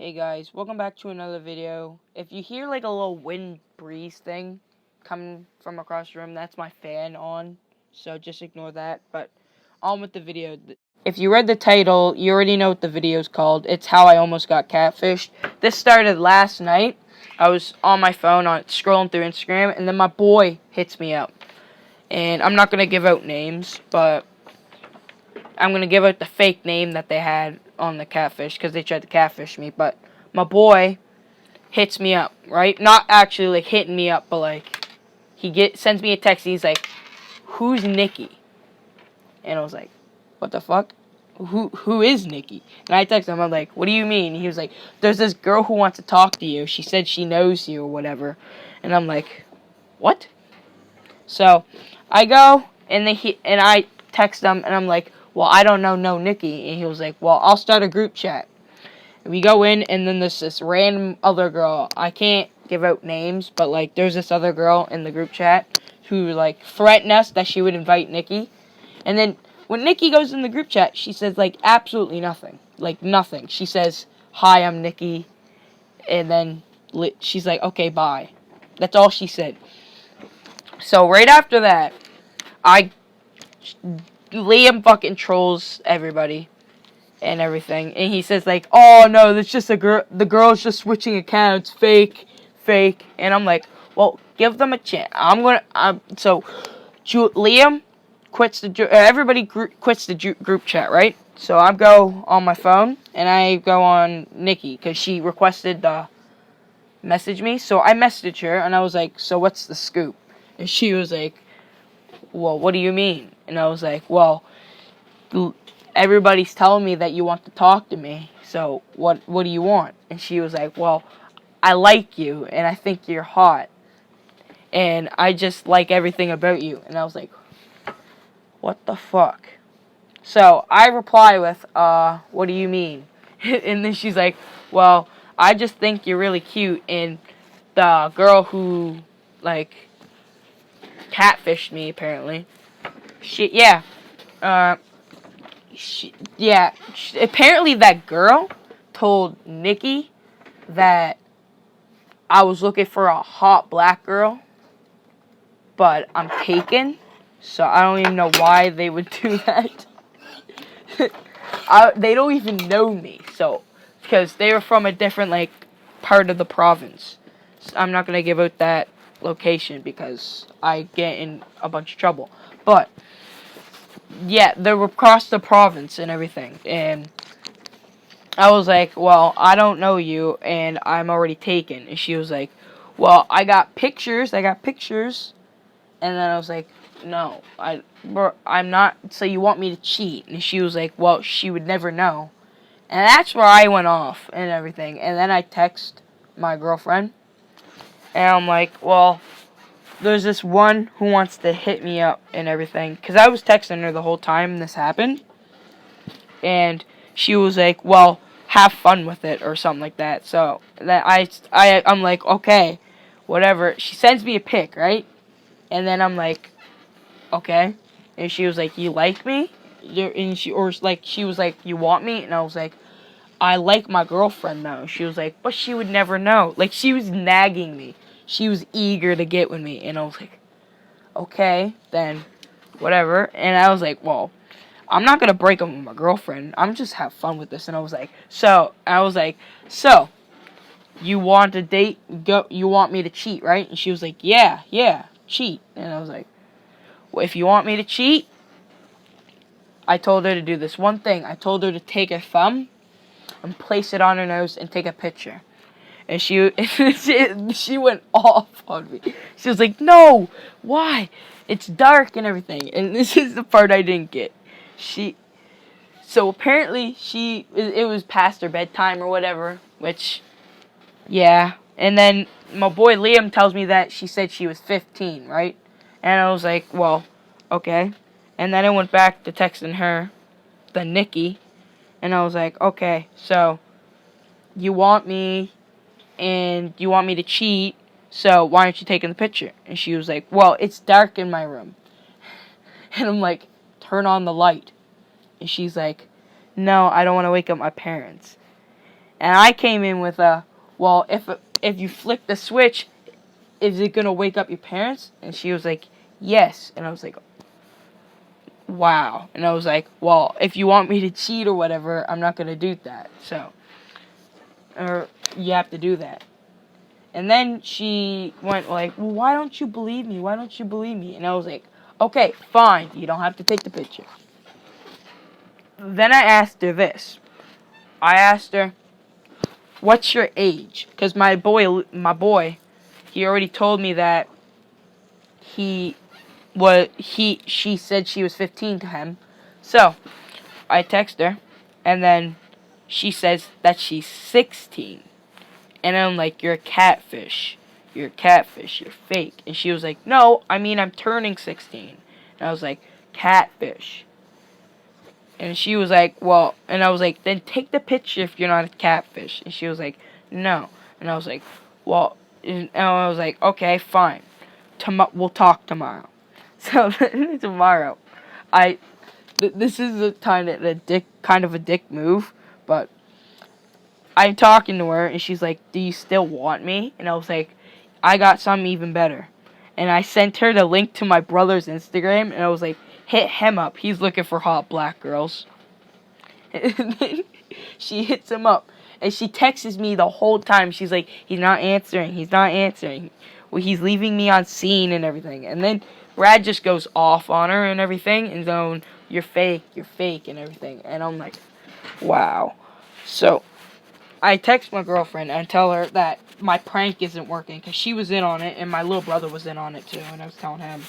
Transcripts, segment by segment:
Hey guys, welcome back to another video. If you hear like a little wind breeze thing coming from across the room, that's my fan on, so just ignore that. But on with the video. If you read the title, you already know what the video is called. It's how I almost got catfished. This started last night. I was on my phone scrolling through Instagram, and then my boy hits me up. And I'm not going to give out names, but I'm going to give out the fake name that they had on the catfish because they tried to catfish me. But my boy hits me up, right? Not actually like hitting me up, but like sends me a text. And he's like, "Who's Nikki?" And I was like, "What the fuck? Who is Nikki?" And I text him. I'm like, "What do you mean?" And he was like, "There's this girl who wants to talk to you. She said she knows you or whatever." And I'm like, "What?" So I go and I text him and I'm like, "Well, I don't know no Nikki." And he was like, "Well, I'll start a group chat." And we go in, and then there's this random other girl. I can't give out names, but like there's this other girl in the group chat who like threatened us that she would invite Nikki. And then when Nikki goes in the group chat, she says like absolutely nothing. Like nothing. She says, "Hi, I'm Nikki." And then she's like, "Okay, bye." That's all she said. So right after that, Liam fucking trolls everybody and everything, and he says like, "Oh no, that's just a girl. The girl's just switching accounts, fake." And I'm like, "Well, give them a chance." So Liam quits everybody quits the group chat, right? So I go on my phone and I go on Nikki because she requested to message me. So I messaged her and I was like, "So what's the scoop?" And she was like, "Well, what do you mean?" And I was like, "Well, everybody's telling me that you want to talk to me. So what do you want?" And she was like, "Well, I like you and I think you're hot. And I just like everything about you." And I was like, "What the fuck?" So I reply with, "What do you mean?" And then she's like, "Well, I just think you're really cute, and the girl who like catfished me apparently, uh apparently that girl told Nikki that I was looking for a hot black girl, but I'm taken, so I don't even know why they would do that." They don't even know me, so because they were from a different like part of the province. So I'm not gonna give out that location because I get in a bunch of trouble. But yeah, they were across the province and everything, and I was like, "Well, I don't know you, and I'm already taken." And she was like, "Well, I got pictures. And then I was like, "No, I'm not. So you want me to cheat?" And she was like, "Well, she would never know." And that's where I went off and everything. And then I text my girlfriend, and I'm like, "Well, there's this one who wants to hit me up and everything." Because I was texting her the whole time this happened. And she was like, "Well, have fun with it," or something like that. So that I'm like, "Okay, whatever." She sends me a pic, right? And then I'm like, "Okay." And she was like, "You like me?" And she was like, "You want me?" And I was like, "I like my girlfriend though." She was like, "But she would never know." Like she was nagging me. She was eager to get with me, and I was like, "Okay, then whatever." And I was like, "Well, I'm not gonna break up with my girlfriend. I'm just have fun with this." And I was like, "So you want to date? Go? You want me to cheat, right?" And she was like, "Yeah, cheat." And I was like, "Well, if you want me to cheat," I told her to do this one thing. I told her to take her thumb and place it on her nose and take a picture. And she went off on me. She was like, "No, why? It's dark and everything." And this is the part I didn't get. So apparently it was past her bedtime or whatever, which, yeah. And then my boy Liam tells me that she said she was 15, right? And I was like, "Well, okay." And then I went back to texting her, the Nikki, and I was like, "Okay, so you want me, and you want me to cheat, so why aren't you taking the picture?" And she was like, "Well, it's dark in my room." And I'm like, "Turn on the light." And she's like, "No, I don't want to wake up my parents." And I came in with a, well, if you flick the switch, is it going to wake up your parents? And she was like, yes. And I was like, wow. And I was like, well, if you want me to cheat or whatever, I'm not going to do that. So, or you have to do that. And then she went like, well, why don't you believe me? Why don't you believe me? And I was like, okay, fine. You don't have to take the picture. Then I asked her this. I asked her, what's your age? Because my boy, he already told me that she said she was 15 to him. So, I text her, and then she says that she's 16. And I'm like, you're a catfish. You're a catfish. You're fake. And she was like, no, I mean, I'm turning 16. And I was like, catfish. And she was like, well, and I was like, then take the picture if you're not a catfish. And she was like, no. And I was like, well, and I was like, okay, fine. We'll talk tomorrow. So tomorrow, this is a kind of a dick move, but I'm talking to her, and she's like, do you still want me? And I was like, I got something even better. And I sent her the link to my brother's Instagram, and I was like, hit him up. He's looking for hot black girls. And then she hits him up, and she texts me the whole time. She's like, he's not answering. He's not answering. Well, he's leaving me on scene and everything. And then Brad just goes off on her and everything, and going, you're fake, and everything. And I'm like, wow. So I text my girlfriend and tell her that my prank isn't working, because she was in on it, and my little brother was in on it too, and I was telling him.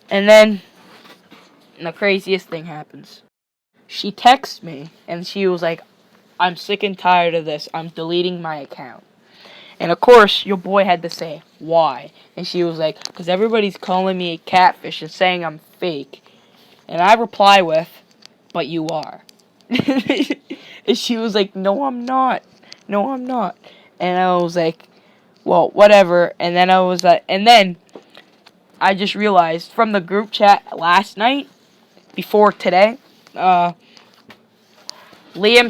And then the craziest thing happens. She texts me, and she was like, I'm sick and tired of this. I'm deleting my account. And of course, your boy had to say, why? And she was like, because everybody's calling me a catfish and saying I'm fake. And I reply with, but you are. And she was like, no, I'm not. No, I'm not. And I was like, well, whatever. And then I just realized from the group chat last night, before today, Liam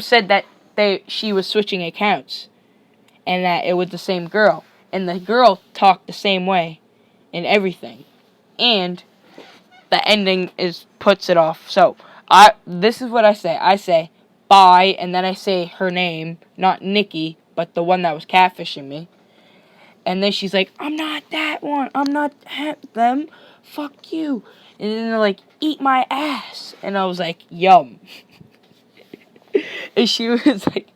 said that she was switching accounts, and that it was the same girl, and the girl talked the same way, and everything, and the ending puts it off. So this is what I say. I say bye, and then I say her name, not Nikki, but the one that was catfishing me. And then she's like, I'm not that one. I'm not them. Fuck you. And then they're like, eat my ass. And I was like, yum. And she was like,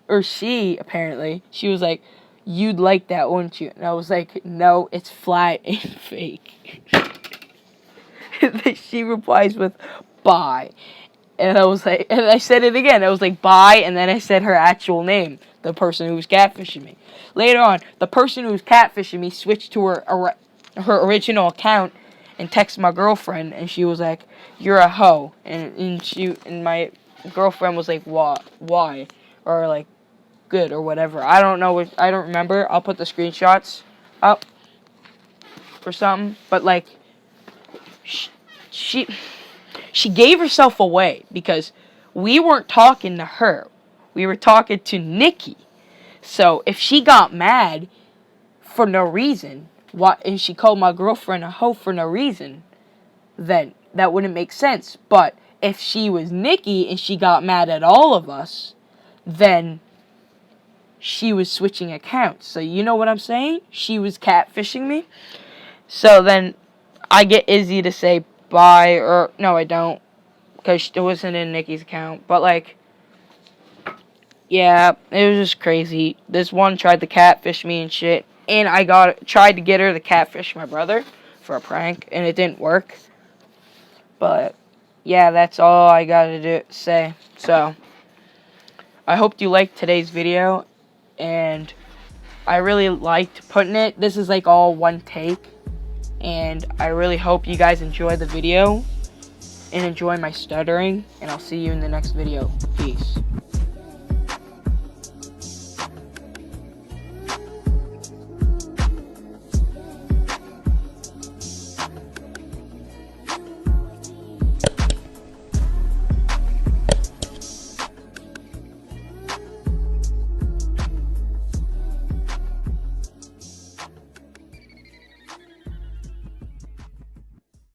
or she was like, you'd like that, wouldn't you? And I was like, no, it's flat and fake. And then she replies with, bye. And I was like, and I said it again. I was like, bye, and then I said her actual name, the person who was catfishing me. Later on, the person who was catfishing me switched to her original account and texted my girlfriend, and she was like, you're a hoe. And my girlfriend was like, what? Why? Or like, good, or whatever. I don't know. I don't remember. I'll put the screenshots up or something. But like, she gave herself away, because we weren't talking to her. We were talking to Nikki. So if she got mad for no reason, and she called my girlfriend a hoe for no reason, then that wouldn't make sense. But if she was Nikki and she got mad at all of us, then she was switching accounts. So you know what I'm saying? She was catfishing me. So then I get Izzy to say bye, or no, I don't, because it wasn't in Nikki's account. But like, yeah, it was just crazy. This one tried to catfish me and shit, and I tried to get her to catfish my brother for a prank, and it didn't work. But yeah, that's all I gotta say. So I hope you liked today's video, and I really liked putting it. This is like all one take, and I really hope you guys enjoy the video and enjoy my stuttering, and I'll see you in the next video. Peace.